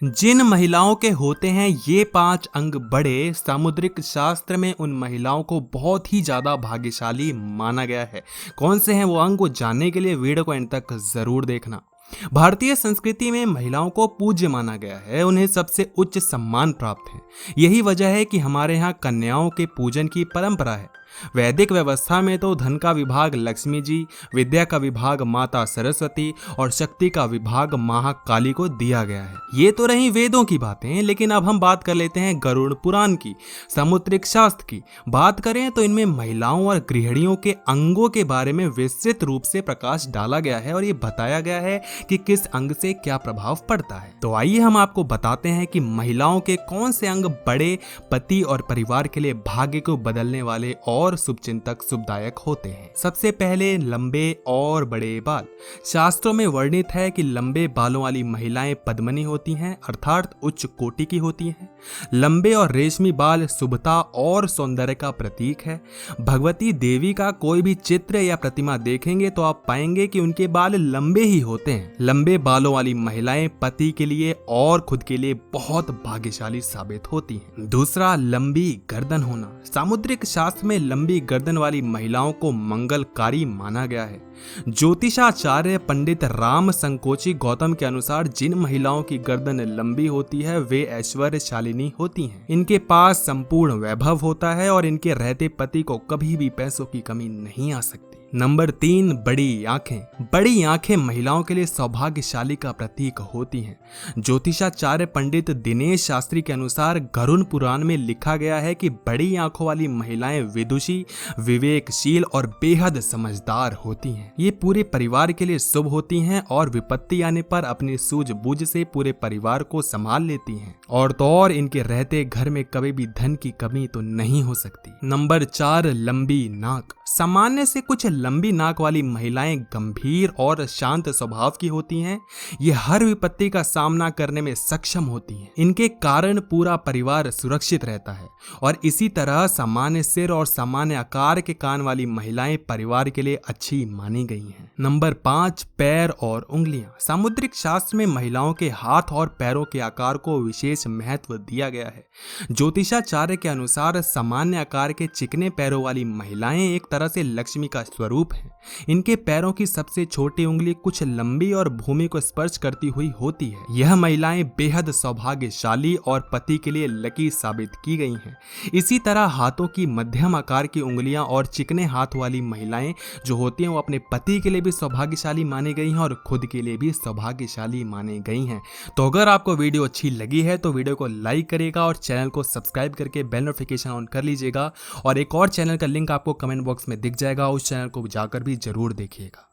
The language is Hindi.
जिन महिलाओं के होते हैं ये 5 अंग बड़े, सामुद्रिक शास्त्र में उन महिलाओं को बहुत ही ज्यादा भाग्यशाली माना गया है। कौन से हैं वो अंग को जानने के लिए वीडियो को एंड तक जरूर देखना। भारतीय संस्कृति में महिलाओं को पूज्य माना गया है, उन्हें सबसे उच्च सम्मान प्राप्त है। यही वजह है कि हमारे यहाँ कन्याओं के पूजन की परंपरा है। वैदिक व्यवस्था में तो धन का विभाग लक्ष्मी जी, विद्या का विभाग माता सरस्वती और शक्ति का विभाग महाकाली को दिया गया है। ये तो रही वेदों की बातें, लेकिन अब हम बात कर लेते हैं गरुड़ पुराण की, सामुद्रिक शास्त्र की। बात करें तो इनमें महिलाओं और गृहिणियों के अंगों के बारे में विस्तृत रूप से प्रकाश डाला गया है और ये बताया गया है कि किस अंग से क्या प्रभाव पड़ता है। तो आइए हम आपको बताते हैं कि महिलाओं के कौन से अंग बड़े, पति और परिवार के लिए भाग्य को बदलने वाले और शुभचिंतक शुभदायक होते हैं। सबसे पहले लंबे और बड़े बाल। शास्त्रों में वर्णित है कि लंबे बालों वाली महिलाएं पद्मनी होती हैं, अर्थात उच्च कोटि की होती हैं। लंबे और रेशमी बाल शुभता और सौंदर्य का प्रतीक है। भगवती देवी का कोई भी चित्र या प्रतिमा देखेंगे तो आप पाएंगे कि उनके बाल लंबे ही होते हैं। लंबे बालों वाली महिलाएं पति के लिए और खुद के लिए बहुत भाग्यशाली साबित होती हैं। दूसरा, लंबी गर्दन होना। सामुद्रिक शास्त्र में लंबी गर्दन वाली महिलाओं को मंगलकारी माना गया है। ज्योतिषाचार्य पंडित राम संकोची गौतम के अनुसार जिन महिलाओं की गर्दन लंबी होती है वे ऐश्वर्यशालिनी होती हैं। इनके पास संपूर्ण वैभव होता है और इनके रहते पति को कभी भी पैसों की कमी नहीं आ सकती। नंबर 3, बड़ी आंखें। बड़ी आंखें महिलाओं के लिए सौभाग्यशाली का प्रतीक होती हैं। ज्योतिषाचार्य पंडित दिनेश शास्त्री के अनुसार गरुड़ पुराण में लिखा गया है कि बड़ी आंखों वाली महिलाएं विदुषी, विवेकशील और बेहद समझदार होती हैं। ये पूरे परिवार के लिए शुभ होती हैं और विपत्ति आने पर अपनी सूझबूझ से पूरे परिवार को संभाल लेती हैं। और तो और इनके रहते घर में कभी भी धन की कमी तो नहीं हो सकती। नंबर 4, लंबी नाक। सामान्य से कुछ लंबी नाक वाली महिलाएं गंभीर और शांत स्वभाव की होती हैं। ये हर विपत्ति का सामना करने में सक्षम होती हैं। इनके कारण पूरा परिवार सुरक्षित रहता है। और इसी तरह सामान्य सिर और सामान्य आकार के कान वाली महिलाएं परिवार के लिए अच्छी मानी गई हैं। नंबर 5, पैर और उंगलियां। सामुद्रिक शास्त्र में महिलाओं के हाथ और पैरों के आकार को विशेष महत्व दिया गया है। ज्योतिषाचार्य के अनुसार सामान्य आकार के चिकने पैरों वाली महिलाएं एक तरह से लक्ष्मी का स्वरूप है। इनके पैरों की सबसे छोटी उंगली कुछ लंबी और भूमि को स्पर्श करती हुई होती है। यह महिलाएं बेहद सौभाग्यशाली और पति के लिए लकी साबित की गई हैं। इसी तरह हाथों की मध्यम आकार की उंगलियां और चिकने हाथ वाली महिलाएं जो होती हैं वो अपने पति के लिए भी सौभाग्यशाली मानी गई हैं और खुद के लिए भी सौभाग्यशाली मानी गई हैं। तो अगर आपको वीडियो अच्छी लगी है तो वीडियो को लाइक करिएगा और चैनल को सब्सक्राइब करके बेल नोटिफिकेशन ऑन कर लीजिएगा। और एक और चैनल का लिंक आपको कमेंट बॉक्स में दिख जाएगा, उस चैनल को जाकर भी जरूर देखिएगा।